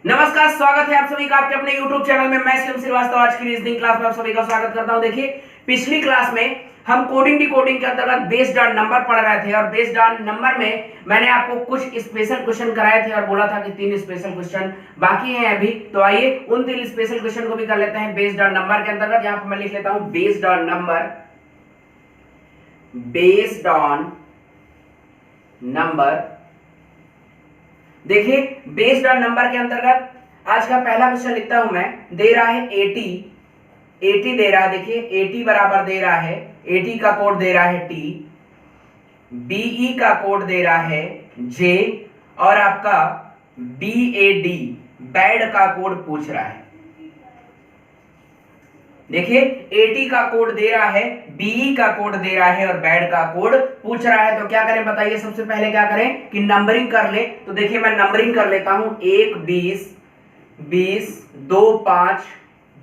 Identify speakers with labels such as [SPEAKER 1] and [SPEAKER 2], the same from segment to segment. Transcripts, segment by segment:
[SPEAKER 1] नमस्कार, स्वागत है आप सभी का आपके अपने YouTube चैनल में। मैं शिवम श्रीवास्तव आज की रीजनिंग क्लास में आप सभी का स्वागत करता हूं। देखिए, पिछली क्लास में हम कोडिंग डिकोडिंग के अंतर्गत बेस्ड ऑन नंबर पढ़ रहे थे और बेस्ड ऑन नंबर में मैंने आपको कुछ स्पेशल क्वेश्चन कराए थे और बोला था कि 3 स्पेशल क्वेश्चन बाकी हैं अभी। तो आइए उन 3 स्पेशल क्वेश्चन को भी कर लेते हैं बेस्ड ऑन नंबर के अंतर्गत। यहां पर मैं लिख लेता हूं based on number, based on number. देखिए, बेस्ड ऑन नंबर के अंतर्गत आज का पहला क्वेश्चन लिखता हूं मैं। दे रहा है 80 दे रहा है। देखिए 80 बराबर दे रहा है, 80 का कोड दे रहा है T, BE का कोड दे रहा है J और आपका BAD बैड का कोड पूछ रहा है। देखिए 80 का कोड दे रहा है, BE का कोड दे रहा है और बैड का कोड पूछ रहा है। तो क्या करें बताइए? सबसे पहले क्या करें कि नंबरिंग कर ले। तो देखिए मैं नंबरिंग कर लेता हूं। 1 20 20 2 5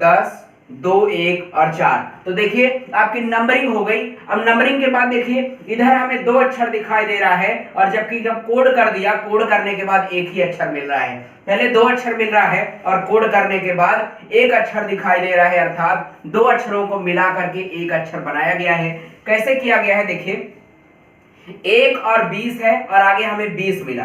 [SPEAKER 1] 10 2 1 और 4। तो देखिए आपकी नंबरिंग हो गई। अब नंबरिंग के बाद देखिए इधर हमें 2 अक्षर दिखाई दे रहा है और जबकि जब कोड कर दिया, कोड करने के बाद एक ही अक्षर मिल रहा है। पहले 2 अक्षर मिल रहा है और कोड करने के बाद एक अक्षर दिखाई दे रहा है, अर्थात 2 अक्षरों को मिला करके एक अक्षर बनाया गया है। कैसे किया गया है? देखिए 1 और 20 है और आगे हमें 20 मिला।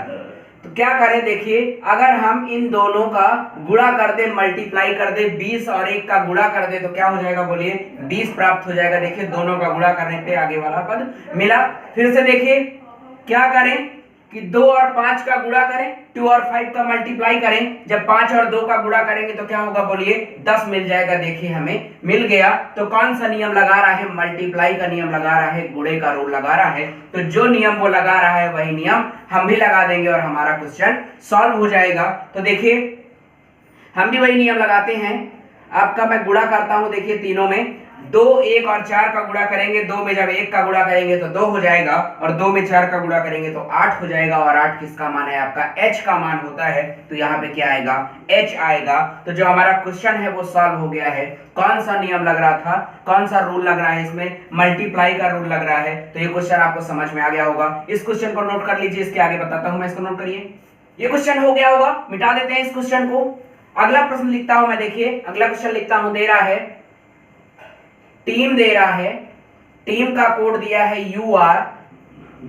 [SPEAKER 1] तो क्या करें? देखिए अगर हम इन दोनों का गुणा कर दे, मल्टीप्लाई कर दे, 20 और 1 का गुणा कर दे तो क्या हो जाएगा? बोलिए 20 प्राप्त हो जाएगा। देखिए दोनों का गुणा करने पे आगे वाला पद मिला। फिर से देखिए क्या करें कि 2 और 5 का गुणा करें, 2 और 5 का मल्टीप्लाई करें। जब 5 और 2 का गुणा करेंगे तो क्या होगा? बोलिए 10 मिल जाएगा। देखिए हमें मिल गया। तो कौन सा नियम लगा रहा है? मल्टीप्लाई का नियम लगा रहा है, गुणे का रूल लगा रहा है। तो जो नियम वो लगा रहा है वही नियम हम भी लगा देंगे और हमारा क्वेश्चन सॉल्व हो जाएगा। तो देखिए हम भी वही नियम लगाते हैं। आपका मैं गुणा करता हूं। देखिए तीनों में 2 1 और 4 का गुणा करेंगे। 2 में जब 1 का गुणा करेंगे तो 2 हो जाएगा और 2 में 4 का गुणा करेंगे तो 8 हो जाएगा। और 8 किसका मान है? आपका h का मान होता है। तो यहाँ पे क्या आएगा? h आएगा। तो जो हमारा क्वेश्चन है वो सॉल्व हो गया है। कौन सा नियम लग रहा था, कौन सा रूल लग रहा है? इसमें मल्टीप्लाई का रूल लग रहा है। तो ये क्वेश्चन आपको समझ में आ गया होगा। इस क्वेश्चन को नोट कर लीजिए, इसके आगे बताता हूं मैं। इसको नोट करिए। ये क्वेश्चन हो गया होगा, मिटा देते हैं इस क्वेश्चन को। अगला प्रश्न लिखता हूं मैं। देखिए अगला क्वेश्चन लिखता हूं। दे रहा है टीम, दे रहा है टीम का कोड दिया है UR,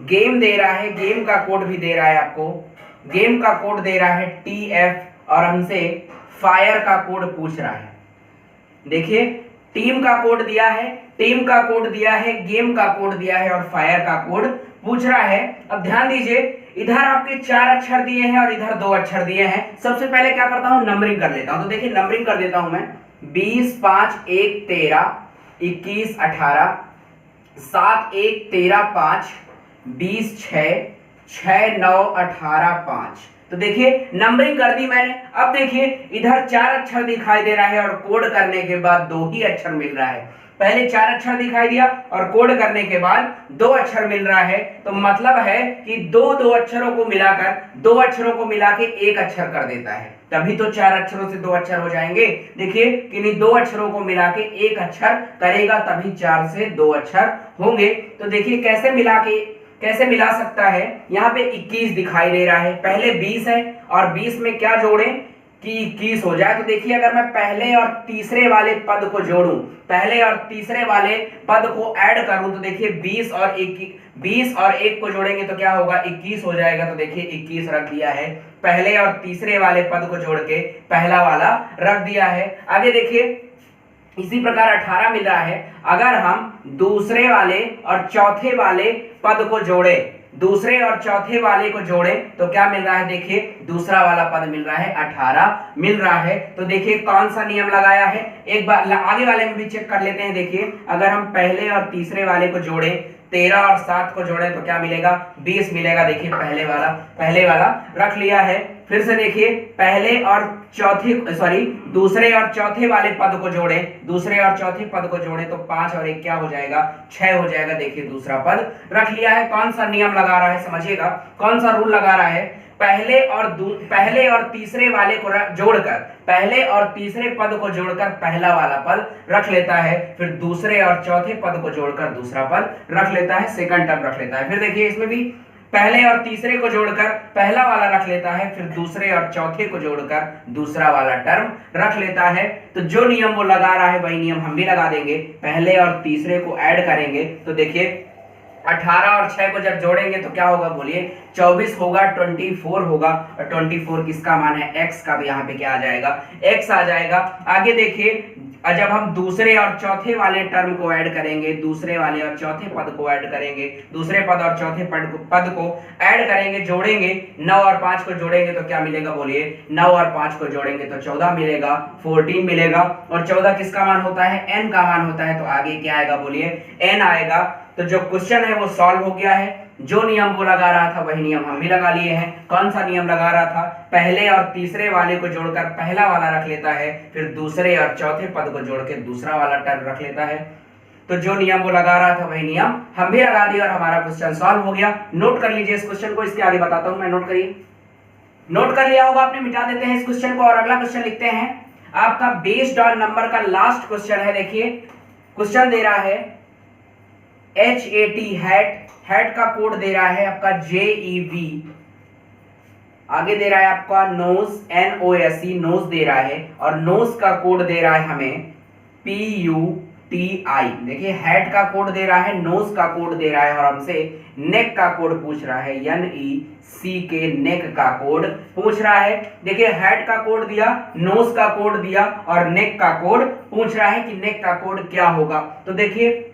[SPEAKER 1] गेम दे रहा है, गेम का कोड भी दे रहा है आपको, गेम का कोड दे रहा है TF और हमसे फायर का कोड पूछ रहा है। देखिए टीम का कोड दिया है, टीम का कोड दिया है, गेम का कोड दिया है और फायर का कोड पूछ रहा है। अब ध्यान दीजिए इधर आपके 4 अक्षर दिए हैं और इधर 2 अक्षर दिए हैं। सबसे पहले क्या करता हूं? नंबरिंग कर लेता हूं। तो देखिए नंबरिंग कर देता हूं मैं। 20 5 1 13 21 18 7 1 13 5 20 6 6 9 18 5। तो देखिए नंबरिंग कर दी मैंने। अब देखिए इधर 4 अक्षर दिखाई दे रहा है और कोड करने के बाद 2 ही अक्षर मिल रहा है। पहले 4 अक्षर दिखाई दिया और कोड करने के बाद 2 अक्षर मिल रहा है। तो मतलब है कि 2 अक्षरों को मिलाकर, 2 अक्षरों को मिला के एक अक्षर कर देता है। तभी तो 4 अक्षरों से 2 अक्षर हो जाएंगे। देखिए कि नहीं, 2 अक्षरों को मिला के एक अक्षर करेगा तभी 4 से 2 अक्षर होंगे। तो देखिए कैसे मिला सकता है? यहाँ पे 21 दिखाई दे रहा है, पहले 20 है और 20 में क्या जोड़ें कि 21 हो जाए। तो देखिए अगर मैं पहले और तीसरे वाले पद को जोड़ूं, पहले और तीसरे वाले पद को ऐड करूं तो देखिए 20 और 1 को जोड़ेंगे तो क्या होगा? 21 हो जाएगा। तो देखिए 21 रख दिया है। पहले और तीसरे वाले पद को जोड़ के पहला वाला रख दिया है। आगे देखिए इसी प्रकार 18 मिल रहा है। अगर हम दूसरे वाले और चौथे वाले पद को जोड़े, दूसरे और चौथे वाले को जोड़े तो क्या मिल रहा है? देखिए दूसरा वाला पद मिल रहा है, 18 मिल रहा है। तो देखिए कौन सा नियम लगाया है? एक बार आगे वाले में भी चेक कर लेते हैं। देखिए अगर हम पहले और तीसरे वाले को जोड़े, 13 और 7 को जोड़े तो क्या मिलेगा? 20 मिलेगा। देखिए पहले वाला रख लिया है। फिर से देखिए दूसरे और चौथे वाले पद को जोड़े, दूसरे और चौथे पद को जोड़े तो 5 और 1 क्या हो जाएगा? 6 हो जाएगा। देखिए दूसरा पद रख लिया है। कौन सा नियम लगा रहा है? समझिएगा कौन सा रूल लगा रहा है। पहले और तीसरे वाले को जोड़कर, पहले और तीसरे पद को जोड़कर पहला वाला पद रख लेता है, फिर दूसरे और चौथे पद को जोड़कर दूसरा पद रख लेता है, सेकंड टर्म रख लेता है। फिर देखिए इसमें भी पहले और तीसरे को जोड़कर पहला वाला रख लेता है, फिर दूसरे और चौथे को जोड़कर दूसरा वाला टर्म रख लेता है। तो जो नियम वो लगा रहा है वही नियम हम भी लगा देंगे। पहले और तीसरे को ऐड करेंगे तो देखिए 18 और 6 को जब जोड़ेंगे तो क्या होगा बोलिए, 24 होगा, 24 होगा, और 24 किसका मान है, x का, तो यहाँ पे क्या आ जाएगा, x आ जाएगा। आगे देखिए जब हम दूसरे और चौथे वाले टर्म को ऐड करेंगे, दूसरे वाले और चौथे पद को ऐड करेंगे, दूसरे पद और चौथे पद को ऐड करेंगे, जोड़ेंगे, 9 और 5 को जोड़ेंगे तो क्या मिलेगा बोलिए, 9 और 5 को जोड़ेंगे तो 14 मिलेगा, 14 मिलेगा। और 14 किसका मान होता है, n का मान होता है, तो आगे क्या आएगा बोलिए, n आएगा। तो जो क्वेश्चन है वो सॉल्व हो गया है। जो नियम वो लगा रहा था वही नियम हम भी लगा लिए हैं। कौन सा नियम लगा रहा था, पहले और तीसरे वाले को जोड़कर पहला वाला रख लेता है, फिर दूसरे और चौथे पद को जोड़ के दूसरा वाला टर्म रख लेता है। तो जो नियम वो लगा रहा था वही नियम हम भी लगा दिए और हमारा क्वेश्चन सॉल्व हो गया। नोट कर लीजिए इस क्वेश्चन को, इसके आगे बताता हूं मैं। नोट करिए, नोट कर लिया होगा आपने, मिटा देते हैं इस क्वेश्चन को और अगला क्वेश्चन लिखते हैं। आपका बेस्ड ऑन नंबर का लास्ट क्वेश्चन है। देखिए क्वेश्चन दे रहा है HAT, हैट का कोड दे रहा है आपका JEV, आगे दे रहा है आपका नोज, NOSE, नोज दे रहा है, और नोज का कोड दे रहा है हमें PUTI। देखिए हैट का कोड दे रहा है, नोज का कोड दे रहा है, और हमसे नेक का कोड पूछ रहा है, NECK, नेक का कोड पूछ रहा है। देखिए हैट का कोड दिया, नोज का कोड दिया, और नेक का कोड पूछ रहा है कि नेक का कोड क्या होगा। तो देखिए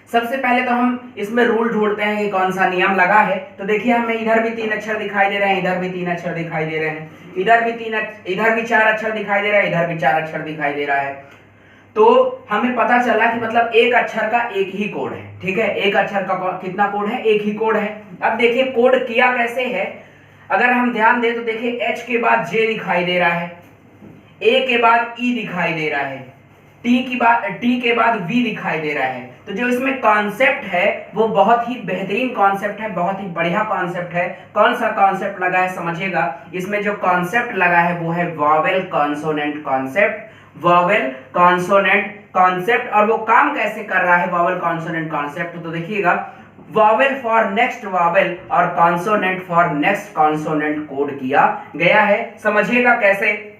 [SPEAKER 1] सबसे पहले तो हम इसमें रूल ढूंढते हैं कि कौन सा नियम लगा है। तो देखिए हमें इधर भी 3 अक्षर दिखाई दे रहे हैं, इधर भी 3 अक्षर दिखाई दे रहे हैं, इधर भी 4 अक्षर दिखाई दे रहा है, इधर भी 4 अक्षर दिखाई दे रहा है। तो हमें पता चला कि मतलब एक अक्षर का एक ही कोड है, ठीक है, एक अक्षर का कितना कोड है, एक ही कोड है। अब देखिए कोड किया कैसे है, अगर हम ध्यान दें तो देखिए H के बाद J दिखाई दे रहा है, A के बाद E दिखाई दे रहा है, T के बाद V दिखाई दे रहा है। तो जो इसमें कॉन्सेप्ट है वो बहुत ही बेहतरीन कॉन्सेप्ट है, बहुत ही बढ़िया कॉन्सेप्ट है। कौन सा कॉन्सेप्ट लगा है समझिएगा। इसमें जो कॉन्सेप्ट लगा है वो है vowel consonant concept, vowel consonant concept. और वो काम कैसे कर रहा है वॉवेल कॉन्सोनेंट कॉन्सेप्ट, तो देखिएगा वॉवेल फॉर नेक्स्ट वॉवेल और consonant for next consonant code किया गया है। समझिएगा कैसे।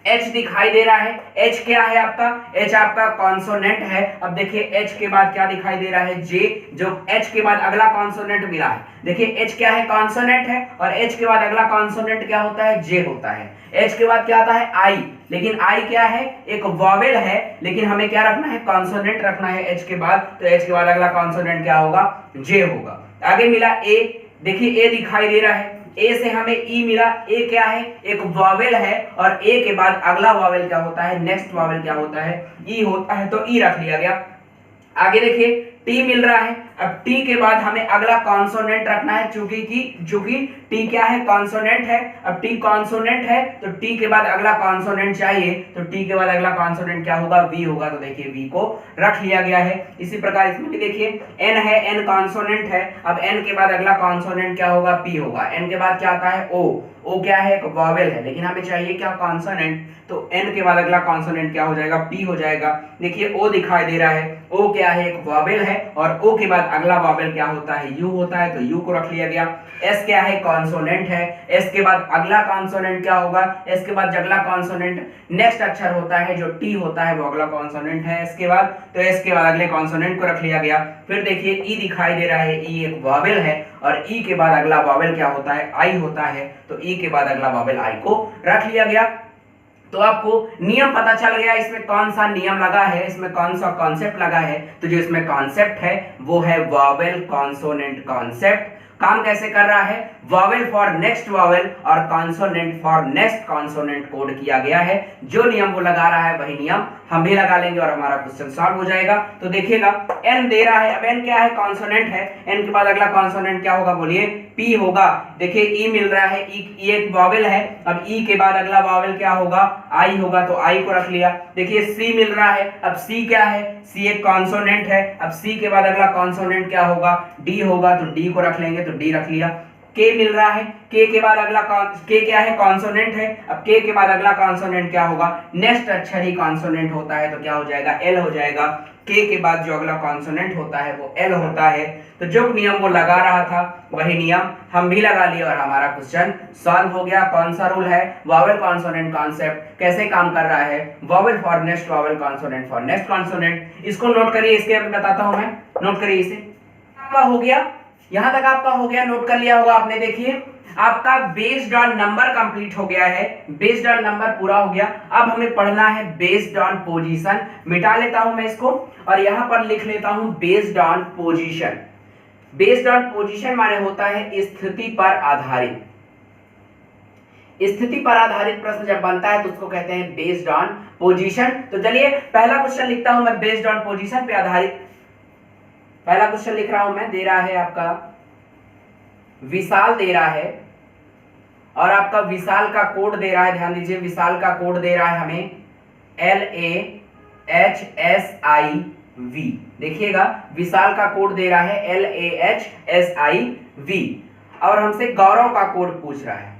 [SPEAKER 1] H दिखाई दे रहा है, H क्या है आपका, H आपका कॉन्सोनेंट है। अब देखिए H के बाद क्या दिखाई दे रहा है, J, जो H के बाद अगला कॉन्सोनेंट मिला है। देखिए H क्या है, कॉन्सोनेंट है, और H के बाद अगला कॉन्सोनेंट क्या होता है, J होता है। H के बाद क्या आता है, I, लेकिन I क्या है, एक वॉवेल है, लेकिन हमें क्या रखना है, कॉन्सोनेंट रखना है H के बाद। तो H के बाद अगला कॉन्सोनेंट क्या होगा, J होगा। आगे मिला A, देखिए A दिखाई दे रहा है, ए से हमें ई मिला। ए क्या है, एक वॉवेल है, और ए के बाद अगला वॉवेल क्या होता है, नेक्स्ट वॉवेल क्या होता है, ई होता है, तो ई रख लिया गया। आगे देखिए टी मिल रहा है, अब टी के बाद हमें अगला कॉन्सोनेंट रखना है, चूंकि टी क्या है, कॉन्सोनेंट है। अब टी कॉन्सोनेंट है तो टी के बाद अगला कॉन्सोनेंट चाहिए, तो टी के बाद अगला कॉन्सोनेंट क्या होगा, वी होगा। तो देखिए वी को रख लिया गया है। इसी प्रकार इसमें भी देखिए एन है, एन कॉन्सोनेंट है, अब एन के बाद अगला कॉन्सोनेंट क्या होगा, पी होगा। एन के बाद क्या आता है, ओ, ओ क्या है, एक वॉवेल है, लेकिन हमें चाहिए क्या, कॉन्सोनेंट, तो एन के बाद अगला कॉन्सोनेंट क्या हो जाएगा, पी हो जाएगा। देखिए ओ दिखाई दे रहा है, ओ क्या है, एक वॉवेल है, और ओ के बाद अगला वॉवेल क्या होता है, यू होता है, तो यू को रख लिया गया। एस क्या है, कॉन्सोनेंट है, एस के बाद अगला कॉन्सोनेंट क्या होगा, एस के बाद अगला कॉन्सोनेंट नेक्स्ट अक्षर होता है जो टी होता है, वो अगला कॉन्सोनेंट है एस के बाद, तो एस के बाद अगले कॉन्सोनेंट को रख लिया गया। फिर देखिए ई दिखाई दे रहा है, ई एक वॉवेल है, और ई के बाद अगला वॉवेल क्या होता है, आई होता है, तो ई के बाद अगला वॉवेल आई को रख लिया गया। तो आपको नियम पता चल गया, इसमें कौन सा नियम लगा है, इसमें कौन सा कॉन्सेप्ट लगा है। तो जो इसमें कॉन्सेप्ट है वो है वॉवेल कॉन्सोनेंट कॉन्सेप्ट। काम कैसे कर रहा है, वॉवेल फॉर नेक्स्ट वॉवेल और consonant for next consonant code किया गया है। जो नियम वो लगा रहा है वही नियम हम भी लगा लेंगे और हमारा क्वेश्चन सॉल्व हो जाएगा। तो देखिएगा एन दे रहा है, अब एन क्या है, कॉन्सोनेंट है, एन के बाद अगला कॉन्सोनेंट क्या होगा बोलिए, पी होगा। देखिए ई मिल रहा है, ई एक वॉवेल है, अब ई के बाद अगला वॉवेल क्या होगा, आई होगा, तो आई को रख लिया। देखिए सी मिल रहा है, अब सी क्या है, सी एक कॉन्सोनेंट है, अब सी के बाद अगला कॉन्सोनेंट क्या होगा, डी होगा, तो डी को रख लेंगे, तो डी रख लिया। के मिल रहा है, के के बाद अगला के क्या है, कॉन्सोनेंट है, अब के के बाद अगला कॉन्सोनेंट क्या होगा, नेक्स्ट अक्षर ही कॉन्सोनेंट होता है, तो क्या हो जाएगा, एल हो जाएगा। के बाद जो अगला कॉन्सोनेंट होता है वो एल होता है। तो जो नियम वो लगा रहा था वही नियम हम भी लगा लिए और हमारा क्वेश्चन सॉल्व हो गया। कौन सा रूल है? वॉवेल कॉन्सोनेंट कॉन्सेप्ट कैसे काम कर रहा है? Vowel for next vowel consonant for next consonant. इसको नोट करिए, इसके अभी बताता हूं मैं, नोट करिए इसे। आपका हो गया, यहां तक आपका हो गया, नोट कर लिया होगा आपने। देखिए आपका बेस्ड ऑन नंबर कंप्लीट हो गया है, बेस्ड ऑन नंबर पूरा हो गया। अब हमें पढ़ना है बेस्ड ऑन पोजीशन। मिटा लेता हूं मैं इसको और यहां पर लिख लेता हूं based on position. Based on position माने होता है स्थिति पर आधारित। स्थिति पर आधारित प्रश्न जब बनता है तो उसको कहते हैं बेस्ड ऑन पोजीशन। तो चलिए पहला क्वेश्चन लिखता हूं मैं बेस्ड ऑन पोजीशन पे आधारित। पहला क्वेश्चन लिख रहा हूं मैं, दे रहा है आपका विशाल दे रहा है और आपका विशाल का कोड दे रहा है, ध्यान दीजिए विशाल का कोड दे रहा है हमें LAHSIV। देखिएगा विशाल का कोड दे रहा है LAHSIV और हमसे गौरव का कोड पूछ रहा है।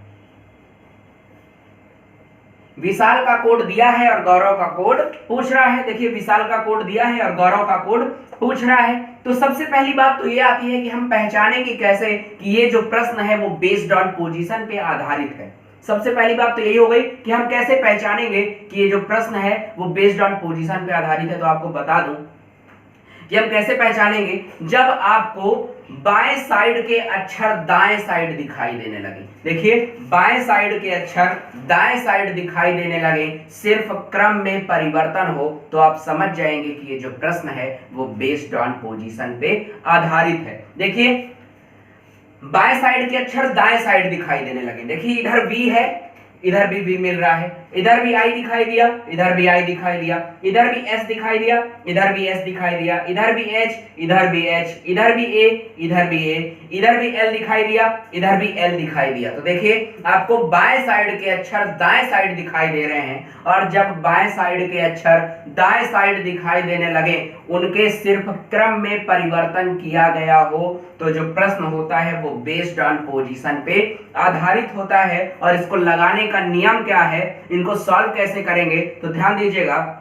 [SPEAKER 1] विशाल का कोड दिया है और गौरव का कोड पूछ रहा है। देखिए विशाल का कोड दिया है और गौरव का कोड पूछ रहा है। तो सबसे पहली बात तो ये आती है कि हम पहचानेंगे कैसे कि ये जो प्रश्न है वो बेस्ड ऑन पोजीशन पे आधारित है। सबसे पहली बात तो यही हो गई कि हम कैसे पहचानेंगे कि ये जो प्रश्न है वो बेस्ड ऑन पोजीशन पे आधारित है। तो आपको बता दूं कि हम कैसे पहचानेंगे, जब आपको बाएं साइड के अक्षर दाएं साइड दिखाई देने लगे। देखिए बाएं साइड के अक्षर दाएं साइड दिखाई देने लगे, सिर्फ क्रम में परिवर्तन हो, तो आप समझ जाएंगे कि ये जो प्रश्न है वो बेस्ड ऑन पोजीशन पे आधारित है। देखिए बाएं साइड के अक्षर दाएं साइड दिखाई देने लगे। देखिए इधर V है, इधर भी V मिल रहा है, इधर भी I दिखाई दिया, इधर भी I दिखाई दिया, इधर भी S दिखाई दिया, इधर भी S दिखाई दिया, इधर भी H, इधर भी H, इधर भी A, इधर भी A, इधर भी L दिखाई दिया, इधर भी L दिखाई दिया। तो देखिए आपको बाएं साइड के अक्षर दाएं साइड दिखाई दे रहे हैं और जब बाएं साइड के अक्षर दाएं साइड दिखाई देने लगे, उनके सिर्फ क्रम में परिवर्तन किया गया हो, तो जो प्रश्न होता है वो बेस्ड ऑन पोजीशन पे आधारित होता है। और इसको लगाने का नियम क्या है, इनको सॉल्व कैसे करेंगे, तो ध्यान दीजिएगा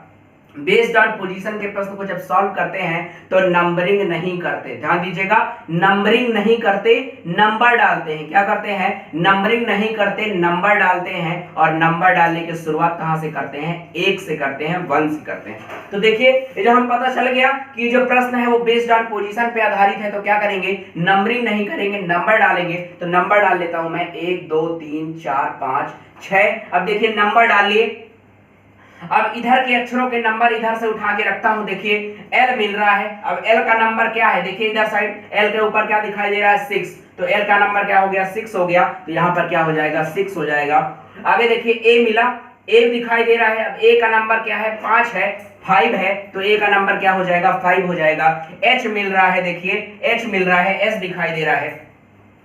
[SPEAKER 1] बेस्ड ऑन पोजीशन के प्रश्न को जब सॉल्व करते हैं तो नंबरिंग नहीं करते। ध्यान दीजिएगा नंबरिंग नहीं करते, नंबर डालते हैं। क्या करते हैं? नंबरिंग नहीं करते, नंबर डालते हैं। और नंबर डालने की शुरुआत कहां से करते हैं? 1 से करते हैं, 1 से करते हैं। तो देखिए ये जब हम पता चल गया कि जो प्रश्न है वो बेस्ड ऑन पोजीशन पे आधारित है, तो क्या करेंगे? नंबरिंग नहीं करेंगे, नंबर डालेंगे। तो नंबर डाल लेता हूं मैं 1 2 3 4 5 6। अब देखिए नंबर डालिए। अब इधर के अक्षरों के नंबर इधर से उठा के रखता हूं। देखिए L मिल रहा है। अब L का नंबर क्या है? देखिए इधर साइड L के ऊपर क्या दिखाई दे रहा है? 6। तो L का नंबर क्या हो गया? 6 हो गया। तो यहां पर क्या हो जाएगा? 6 हो जाएगा। आगे देखिए A मिला, A दिखाई दे रहा है। अब A का नंबर क्या है? 5 है, 5 है। तो A का नंबर क्या हो जाएगा? 5 हो जाएगा। H मिल रहा है, देखिए H मिल रहा है, S दिखाई दे रहा है।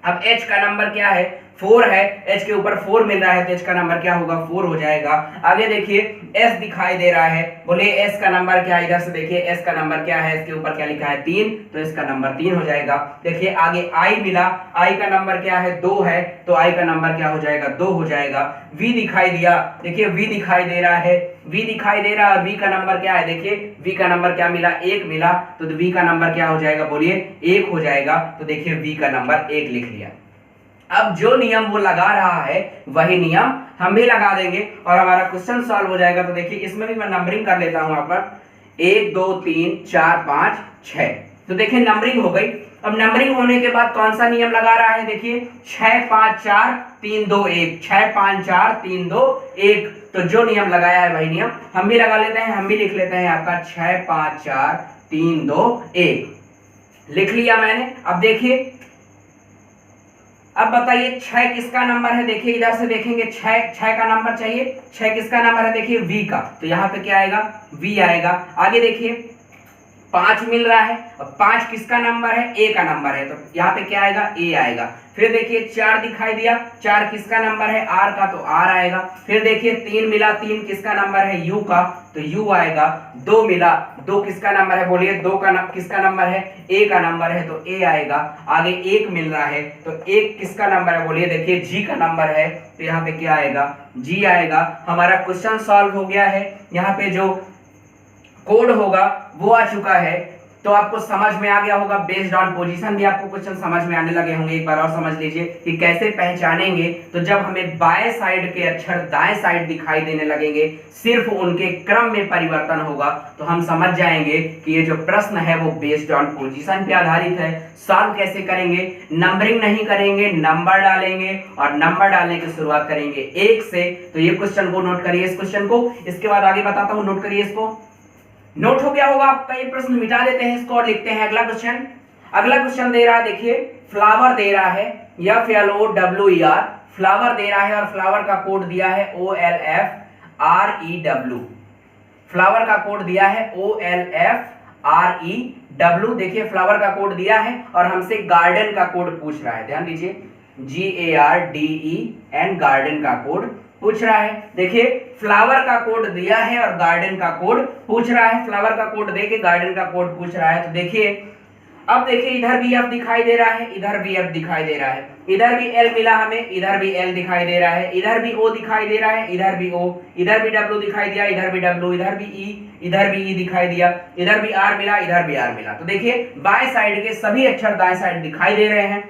[SPEAKER 1] अब H का नंबर क्या है? 4 है, H के ऊपर 4 मिल रहा है, तो H का नंबर क्या होगा? 4 हो जाएगा। आगे देखिए S दिखाई दे रहा है, बोलिए S का नंबर क्या है? इधर से देखिए S का नंबर क्या है? S के ऊपर क्या लिखा है? 3, तो इसका नंबर 3 हो जाएगा। देखिए आगे I मिला, I का नंबर क्या है? 2 है, तो I का नंबर क्या हो जाएगा? 2 हो जाएगा। V दिखाई दिया, देखिए V दिखाई दे रहा है, V दिखाई दे रहा है। V का नंबर क्या है? देखिए V का नंबर क्या मिला? 1 मिला, तो V का नंबर क्या हो जाएगा? बोलिए 1 हो जाएगा। तो देखिए V का नंबर 1 लिख लिया। अब जो नियम वो लगा रहा है वही नियम हम भी लगा देंगे और हमारा क्वेश्चन सॉल्व हो जाएगा। तो देखिए इसमें भी मैं नंबरिंग कर लेता हूं आपका 1 2 3 4 5 6। तो देखिए नंबरिंग हो गई। अब नंबरिंग होने के बाद कौन सा नियम लगा रहा है? देखिए 6 5 4 3 2 1, 6 5 4 3 2 1। तो जो नियम लगाया है वही नियम हम भी लगा लेते हैं, हम भी लिख लेते हैं आपका 6 5 4 3 2 1 लिख लिया मैंने। अब देखिए अब बताइए 6 किसका नंबर है? देखिए इधर से देखेंगे 6 का नंबर चाहिए। 6 किसका नंबर है? देखिए V का, तो यहाँ पे क्या आएगा? V आएगा। आगे देखिए 5 मिल रहा है, अब 5 किसका नंबर है? A का नंबर है, तो यहाँ पे क्या आएगा? A आएगा। फिर देखिए 4 दिखाई दिया, 4 किसका नंबर है? R का, तो R आएगा। फिर देखिए 3 मिला, 3 किसका नंबर है? U का, तो U आएगा। 2 मिला, 2 किसका नंबर है? बोलिए 2 का किसका नंबर है? A का नंबर है, तो A आएगा। आगे 1 मिल रहा है, तो 1 किसका नंबर है? बोलिए देखिए G का नंबर है, तो यहाँ पे क्या आएगा? G आएगा। हमारा क्वेश्चन सॉल्व हो गया है। यहाँ पे जो कोड होगा वो आ चुका है, तो आपको समझ में आ गया होगा। बेस्ड ऑन पोजीशन भी आपको क्वेश्चन समझ में आने लगे होंगे। एक बार और समझ लीजिए कि कैसे पहचानेंगे। तो जब हमें बाएं साइड के अक्षर दाएं साइड दिखाई देने लगेंगे, सिर्फ उनके क्रम में परिवर्तन होगा, तो हम समझ जाएंगे कि ये जो प्रश्न है वो बेस्ड ऑन पोजीशन पे आधारित है। सॉल्व कैसे करेंगे? नंबरिंग नहीं करेंगे, नंबर डालेंगे और नंबर डालने की शुरुआत करेंगे 1 से। तो ये क्वेश्चन को नोट करिए, इस क्वेश्चन को। इसके बाद आगे बताता हूं, नोट करिए इसको। नोट हो गया होगा आपका ये प्रश्न, मिटा देते हैं इसको और लिखते हैं अगला क्वेश्चन। अगला क्वेश्चन दे रहा है, देखिए फ्लावर दे रहा है, FLOWER, फ्लावर दे रहा है और फ्लावर का कोड दिया है OLFREW। फ्लावर का कोड दिया है OLFREW। देखिए फ्लावर का कोड दिया है और हमसे गार्डन का कोड पूछ रहा है। ध्यान दीजिए, GARDEN, गार्डन का कोड पूछ रहा है। देखिए फ्लावर का कोड दिया है और गार्डन का कोड पूछ रहा है। फ्लावर का कोड देके गार्डन का कोड पूछ रहा है। तो देखिए, अब देखिए इधर भी F दिखाई दे रहा है, इधर भी F दिखाई दे रहा है, इधर भी L मिला हमें, इधर भी L दिखाई दे रहा है, इधर भी O दिखाई दे रहा है, इधर भी O, इधर भी W दिखाई दिया, इधर भी W, इधर भी E, इधर भी E दिखाई दिया, इधर भी R मिला, इधर भी R मिला। तो देखिए बाएं साइड के सभी अक्षर दाएं साइड दिखाई दे रहे हैं,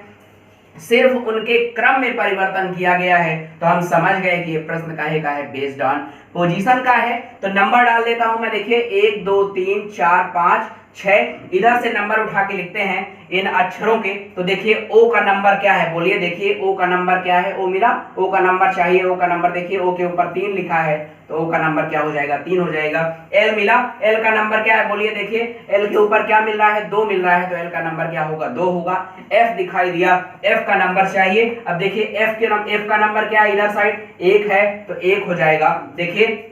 [SPEAKER 1] सिर्फ उनके क्रम में परिवर्तन किया गया है। तो हम समझ गए कि ये प्रश्न काहे का है? बेस्ड ऑन पोजीशन का है। तो नंबर डाल देता हूं मैं। देखिए 1 2 3 4 5 6, इधर से नंबर उठा के लिखते हैं इन अक्षरों के। तो देखिए O का नंबर क्या है? बोलिए, देखिए O का नंबर क्या है? O मिला, O का नंबर चाहिए। O का नंबर देखिए O के ऊपर 3 लिखा है, तो O का नंबर क्या हो जाएगा? 3 हो जाएगा। L मिला, L का नंबर क्या है? बोलिए, देखिए L के ऊपर क्या मिल रहा है? 2 मिल रहा है, तो L का नंबर क्या होगा? 2 होगा। F दिखाई दिया, F का नंबर चाहिए। अब देखिए F का नंबर क्या है? इधर साइड 1 है, तो 1 हो जाएगा। देखिए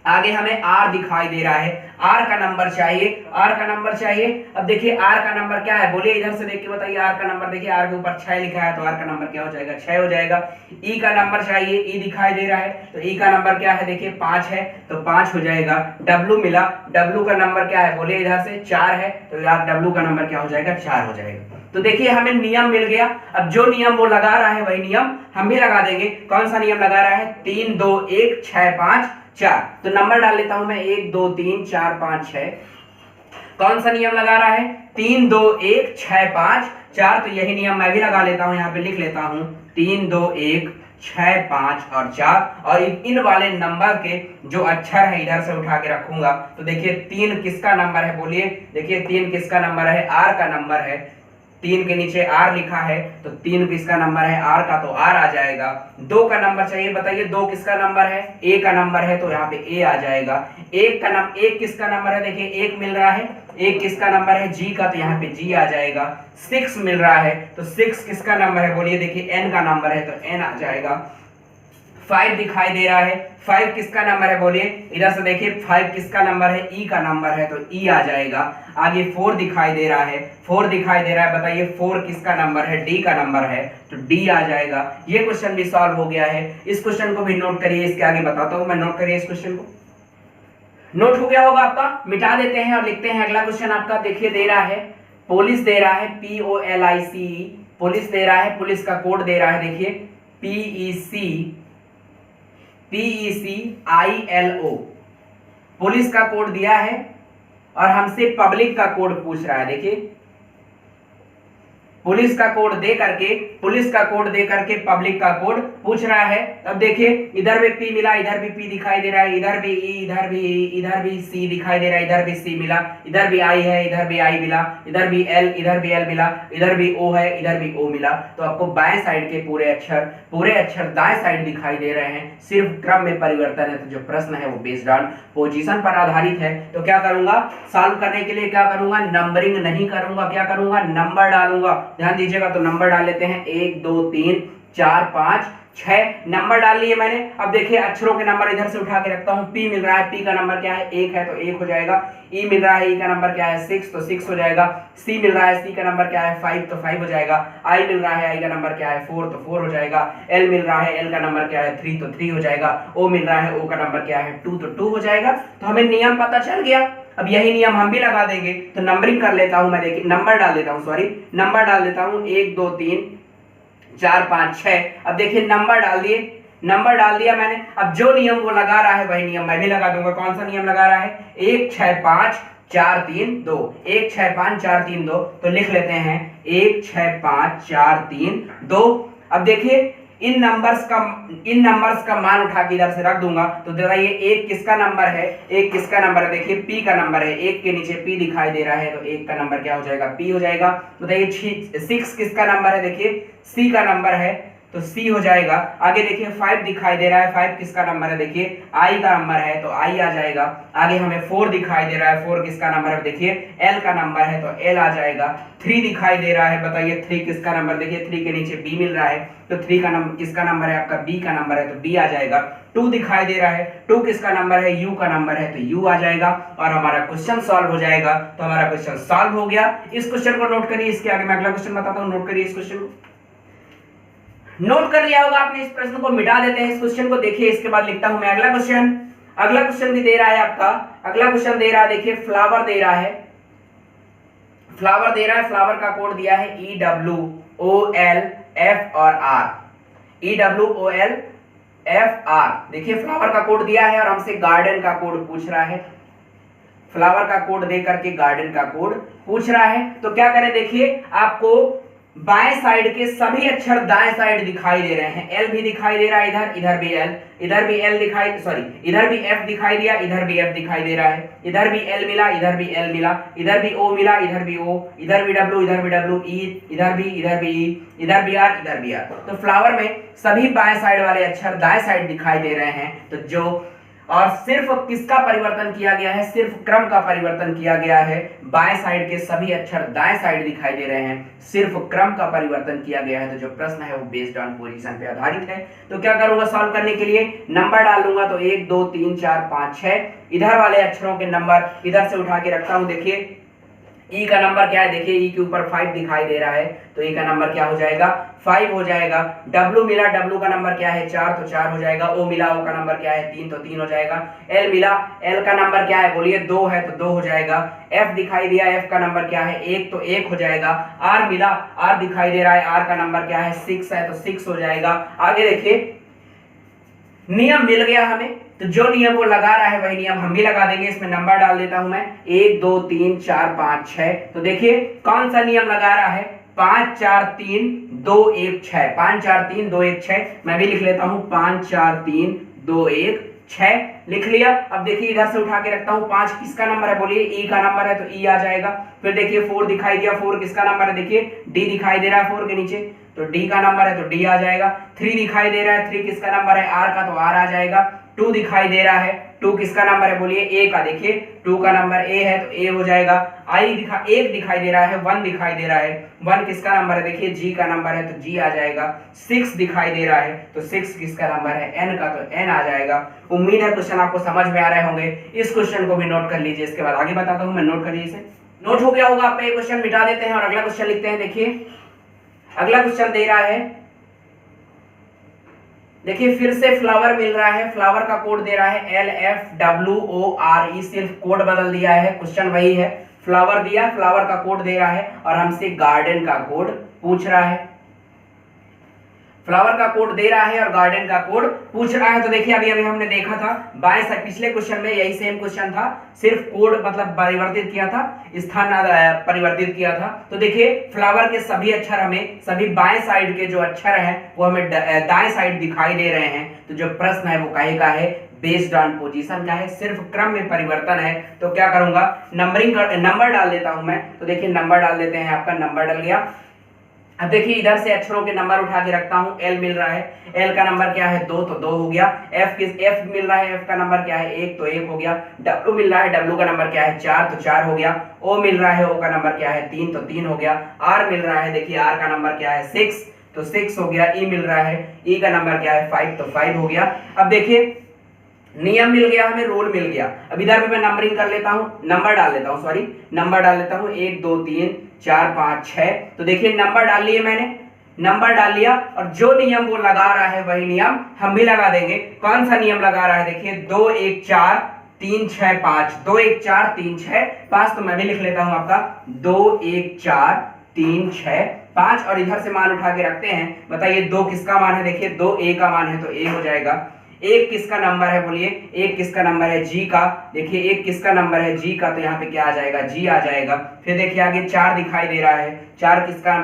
[SPEAKER 1] आगे हमें R दिखाई दे रहा है, R का नंबर चाहिए, R का नंबर चाहिए। अब देखिए R का नंबर क्या है? बोलिए, इधर से देख के बताइए R का नंबर। देखिए R के ऊपर 6 लिखा है, तो R का नंबर क्या हो जाएगा? 6 हो जाएगा। E का नंबर चाहिए, E दिखाई दे रहा है, तो E का नंबर क्या है? देखिए 5 है, तो 5 हो जाएगा। W मिला, W का नंबर क्या है? बोलिए, इधर से 4 है, तो यार W का नंबर क्या हो जाएगा? 4 हो जाएगा। तो देखिए हमें नियम मिल गया। अब जो नियम वो लगा रहा है वही नियम हम भी लगा देंगे। कौन सा नियम लगा रहा है? 3 2 1 6 5 4। तो नंबर डाल लेता हूं मैं 1 2 3 4 5 6। कौन सा नियम लगा रहा है? 3 2 1 6 5 4। तो यही नियम मैं भी लगा लेता हूं, यहां पे लिख लेता हूं 3 2 1 6 5 और 4। और इन वाले नंबर के जो अक्षर है इधर से उठा के रखूंगा। तो देखिए 3 किसका नंबर है? बोलिए, देखिए 3 किसका नंबर है? R का नंबर है। 3 के नीचे R लिखा है, तो 3 किसका नंबर है? R का, तो R आ जाएगा। 2 का नंबर चाहिए, बताइए 2 किसका नंबर है? A का नंबर है, तो यहाँ पे A आ जाएगा। 1 किसका नंबर है? देखिए 1 मिल रहा है। 1 किसका नंबर है? G का, तो यहाँ पे G आ जाएगा। 6 मिल रहा है, तो 6 किसका नंबर है? बोलिए, देखिए N का नंबर है, तो N आ जाएगा। 5 दिखाई दे रहा है, 5 किसका नंबर है? बोलिए, इधर से देखिए 5 किसका नंबर है? E का नंबर है, तो E आ जाएगा। आगे 4 दिखाई दे रहा है, 4 दिखाई दे रहा है, बताइए 4 किसका नंबर है? D का नंबर है, तो D आ जाएगा। ये क्वेश्चन भी सॉल्व हो गया है। इस क्वेश्चन को भी नोट करिए, इसके आगे बताता हूं मैं। नोट करिए इस क्वेश्चन को। नोट हो गया होगा आपका, मिटा देते हैं और लिखते हैं अगला क्वेश्चन आपका। देखिए दे रहा है, पुलिस दे रहा है, POLICE, पुलिस दे रहा है, पुलिस का कोड दे रहा है। देखिए PECILO, पुलिस का कोड दिया है और हमसे पब्लिक का कोड पूछ रहा है। देखिए पुलिस का कोड दे करके पब्लिक का कोड पूछ रहा है। अब देखिए इधर भी P मिला, इधर भी P दिखाई दे रहा है, इधर भी E, इधर भी E, इधर भी C दिखाई दे रहा है, इधर भी C मिला, इधर भी I है, इधर भी I मिला, इधर भी L, इधर भी L मिला, इधर भी O है, इधर भी O मिला। तो आपको बाएं साइड के पूरे अक्षर दाएं साइड दिखाई दे रहे हैं, सिर्फ क्रम में परिवर्तन है। तो जो प्रश्न है वो बेस्ड ऑन पोजीशन पर आधारित है। तो क्या करूंगा? सॉल्व करने के लिए क्या करूंगा? नंबरिंग नहीं करूंगा, क्या करूंगा? नंबर डालूंगा। ध्यान दीजिएगा, तो नंबर डाल लेते हैं 1 2 3 4 5 6 नंबर डाल लिए मैंने। अब देखिए अक्षरों के नंबर इधर से उठा के रखता हूं। P मिल रहा है, P का नंबर क्या है? 1 है, तो 1 हो जाएगा। E मिल रहा है, E का नंबर क्या है? 6, तो 6 हो जाएगा। C मिल रहा है, C का नंबर क्या है? 5, तो 5 हो जाएगा। I मिल रहा है, I का नंबर क्या है? 4, तो 4 हो जाएगा। L मिल रहा है, L का नंबर क्या है? 3, तो 3 हो जाएगा। O मिल रहा है, O का नंबर क्या है? 2, तो 2 हो जाएगा। तो हमें नियम पता चल गया। अब यही नियम हम भी लगा देंगे। तो नंबरिंग कर लेता हूं मैं। देखिए नंबर डाल देता हूं 1 2 3 4 5 6। अब देखिए नंबर डाल दिए, नंबर डाल दिया मैंने। अब जो नियम वो लगा रहा है वही नियम मैं भी लगा दूंगा। कौन सा नियम लगा रहा है? 1 6 5 4 3 2, 1 6 5 4 3 2। तो लिख लेते हैं 1 6 5 4 3 2। अब देखिए इन नंबर्स का मान उठा के इधर से रख दूंगा तो बताइए एक किसका नंबर है, एक किसका नंबर है? देखिए पी का नंबर है, एक के नीचे पी दिखाई दे रहा है तो एक का नंबर क्या हो जाएगा? पी हो जाएगा। बताइए 6 किसका नंबर है? देखिए सी का नंबर है तो सी हो जाएगा। आगे देखिए 5 दिखाई दे रहा है, 5 किसका नंबर है? देखिए आई का नंबर है तो आई आ जाएगा। आगे हमें 4 दिखाई दे रहा है, 4 किसका नंबर है? देखिए एल का नंबर है तो एल आ जाएगा। 3 दिखाई दे रहा है, बताइए 3 किसका नंबर? देखिए 3 के नीचे बी मिल रहा है तो 3 का नंबर किसका नंबर है? आपका बी का नंबर है तो बी आ जाएगा। 2 दिखाई दे रहा है, 2 किसका नंबर है? यू का नंबर है तो यू आ जाएगा और हमारा क्वेश्चन सॉल्व हो जाएगा। तो हमारा क्वेश्चन सॉल्व हो गया। इस क्वेश्चन को नोट करिए, इसके आगे मैं अगला क्वेश्चन बताता हूं, नोट करिए इस क्वेश्चन को। नोट कर लिया होगा आपने, इस प्रश्न को मिटा देते हैं, इस क्वेश्चन को देखिए। इसके बाद लिखता हूं मैं अगला क्वेश्चन। अगला क्वेश्चन भी दे रहा है आपका, अगला क्वेश्चन दे रहा है, देखिए फ्लावर दे रहा है, फ्लावर दे रहा है, फ्लावर का कोड दिया है EWOL F और R, EWOL F R। देखिए फ्लावर का कोड दिया है और हमसे गार्डन का कोड पूछ रहा है, फ्लावर का कोड दे करके गार्डन का कोड पूछ रहा है। तो क्या करें? देखिए आपको बाएं साइड के सभी अक्षर दाएं साइड दिखाई दे रहे हैं। एल भी दिखाई दे रहा है इधर, इधर भी एल, इधर भी एल दिखाई, सॉरी इधर भी एफ दिखाई दिया, इधर भी एफ दिखाई दे रहा है, इधर भी एल मिला, इधर भी एल मिला, इधर भी ओ मिला, इधर भी ओ, इधर भी डब्ल्यू, इधर भी डब्ल्यू, ई, इधर भी ई, इधर भी आर, इधर भी आर। तो फ्लावर में सभी बाएं साइड वाले अक्षर दाएं साइड दिखाई दे रहे हैं। तो जो और सिर्फ किसका परिवर्तन किया गया है? सिर्फ क्रम का परिवर्तन किया गया है। बाएं साइड के सभी अक्षर दाएं साइड दिखाई दे रहे हैं, सिर्फ क्रम का परिवर्तन किया गया है। तो जो प्रश्न है वो बेस्ड ऑन पोजीशन पे आधारित है। तो क्या करूंगा सॉल्व करने के लिए? नंबर डाल दूंगा तो 1 2 3 4 5 6, इधर वाले अक्षरों के नंबर इधर से उठा के रखता हूं। देखिए ई का नंबर क्या है? देखिए ई के ऊपर 5 दिखाई दे रहा है तो ई का नंबर क्या हो जाएगा? 5 हो जाएगा। डब्ल्यू मिला, डब्ल्यू का नंबर क्या है? 4 तो 4 हो जाएगा। ओ मिला, ओ का नंबर क्या है? 3 तो 3 हो जाएगा। एल मिला, एल का नंबर क्या है? बोलिए 2 है तो 2 हो जाएगा। एफ दिखाई दिया, एफ का नंबर क्या है? 1 तो 1 हो जाएगा। आर मिला, आर दिखाई दे रहा है, आर का नंबर क्या है? 6 है तो 6 हो जाएगा। आगे देखिए नियम मिल गया हमें, तो जो नियम वो लगा रहा है वही नियम हम भी लगा देंगे। इसमें नंबर डाल देता हूं मैं 1 2 3 4 5 6। तो देखिए कौन सा नियम लगा रहा है? 5 4 3 2 1 6, 5 4 3 2 1 6। मैं भी लिख लेता हूं 5 4 3 2 1 6 लिख लिया। अब देखिए इधर से उठा के रखता हूं 5 किसका नंबर है? बोलिए ई का नंबर है तो ई आ जाएगा। फिर देखिए 4 दिखाई दिया, 4 किसका नंबर है? देखिए डी दिखाई दे रहा है 4 के नीचे तो डी का नंबर है तो डी आ जाएगा। 3 दिखाई दे रहा है, 3 किसका नंबर है? आर का तो आर आ जाएगा। 2 दिखाई दे रहा है, 2 किसका नंबर है? बोलिए ए का। देखिए 2 का नंबर ए है तो ए हो जाएगा। आई एक दिखाई दे रहा है, 1 दिखाई दे रहा है, 1 किसका नंबर है? देखिए जी का नंबर है तो जी आ जाएगा। 6 दिखाई दे रहा है तो 6 किसका नंबर है? एन का तो एन आ जाएगा। उम्मीद है क्वेश्चन आपको समझ में आ रहे होंगे। इस क्वेश्चन को भी नोट कर लीजिए, इसके बाद आगे बताता हूं मैं। नोट करिए इसे, नोट हो गया होगा। आप ये क्वेश्चन मिटा देते हैं और अगला क्वेश्चन लिखते हैं। देखिए अगला क्वेश्चन दे रहा है, देखिए फिर से फ्लावर मिल रहा है, फ्लावर का कोड दे रहा है LFWORE, सिर्फ कोड बदल दिया है, क्वेश्चन वही है। फ्लावर दिया, फ्लावर का कोड दे रहा है और हमसे गार्डन का कोड पूछ रहा है। फ्लावर का कोड दे रहा है और गार्डन का कोड पूछ रहा है। तो देखिए अभी अभी हमने देखा था बाएं साइड, पिछले क्वेश्चन में यही सेम क्वेश्चन था, सिर्फ कोड मतलब परिवर्तित किया था, स्थान परिवर्तित किया था। तो देखिए फ्लावर के सभी अक्षर हमें, सभी बाएं साइड के जो अक्षर हैं वो हमें दाएं साइड दिखाई दे रहे हैं। तो जो प्रश्न है वो काहे का है? बेस्ड ऑन पोजीशन का है, सिर्फ क्रम में परिवर्तन है। तो क्या करूंगा? नंबर डाल देता हूं मैं। तो देखिए नंबर डाल देते हैं, आपका नंबर डल गया। अब देखिए इधर से अक्षरों के नंबर उठा के रखता हूं। एल मिल रहा है, एल का नंबर क्या है? 2 तो 2 हो गया। एफ मिल रहा है, एफ का नंबर क्या है? 1 तो 1 हो गया। डब्ल्यू मिल रहा है, डब्ल्यू का नंबर क्या है? 4 तो 4 हो गया। ओ मिल रहा है, ओ का नंबर क्या है? 3 तो 3 हो गया। आर मिल रहा है, देखिए आर का नंबर क्या है? 6 तो 6 हो गया। ई मिल रहा है, ई का नंबर क्या है? 5 तो 5 हो गया। अब देखिए नियम मिल गया हमें, रूल मिल गया। अब इधर भी मैं नंबरिंग कर लेता हूं, नंबर डाल लेता हूं, सॉरी नंबर डाल लेता हूं। 1 2 3 4 5 6। तो देखिए नंबर डाल लिए मैंने, नंबर डाल लिया और जो नियम वो लगा रहा है वही नियम हम भी लगा देंगे। कौन सा नियम लगा रहा है? देखिए 2 1 4 3 6 5, 2 1 4 3 6 5। तो मैं भी लिख लेता हूं आपका 2 1 4 3 6 5 और इधर से मान उठा के रखते हैं। बताइए 2 किसका मान है, देखिए 2 ए का मान है तो ए हो जाएगा। एक किसका नंबर है, बोलिए एक किसका नंबर है, जी का। देखिए एक किसका नंबर है, जी का, तो यहाँ पे क्या आ जाएगा, जी आ जाएगा। फिर देखिए आगे 4 दिखाई दे रहा है, 4 किसका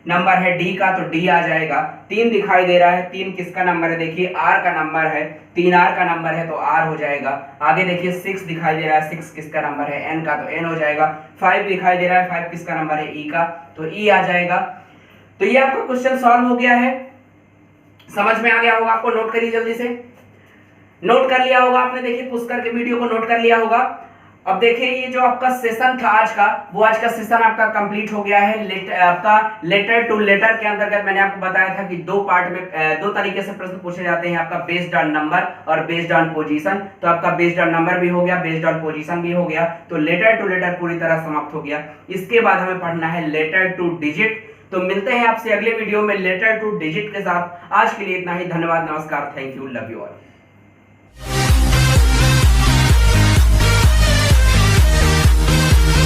[SPEAKER 1] नंबर है, डी का, तो डी आ जाएगा। 3 दिखाई दे रहा है, 3 किसका नंबर है, देखिए आर का नंबर है, 3 आर का नंबर है तो आर हो जाएगा। आगे देखिए 6 दिखाई दे रहा है, 6 किसका नंबर है, एन का, तो एन हो जाएगा। 5 दिखाई दे रहा है, 5 किसका नंबर है, ई का, तो ई आ जाएगा। तो ये आपका क्वेश्चन सॉल्व हो गया है, समझ में आ गया होगा आपको। नोट करिए जल्दी से, नोट कर लिया होगा आपने, देखिए पुश करके वीडियो को नोट कर लिया होगा। अब देखिए ये जो आपका सेशन था आज का, वो आज का सेशन आपका कंप्लीट हो गया है। आपका लेटर टू लेटर के अंतर्गत मैंने आपको बताया था कि 2 पार्ट में 2 तरीके से प्रश्न पूछे जाते हैं, आपका बेस्ड ऑन नंबर और बेस्ड ऑन पोजीशन। तो आपका बेस्ड ऑन नंबर भी हो गया, बेस्ड ऑन पोजीशन भी हो गया, तो लेटर टू लेटर पूरी तरह समाप्त हो गया। इसके बाद हमें पढ़ना है लेटर टू डिजिट। तो मिलते हैं आपसे अगले वीडियो में लेटर टू डिजिट के साथ। आज के लिए इतना ही, धन्यवाद, नमस्कार, thank you, love you all.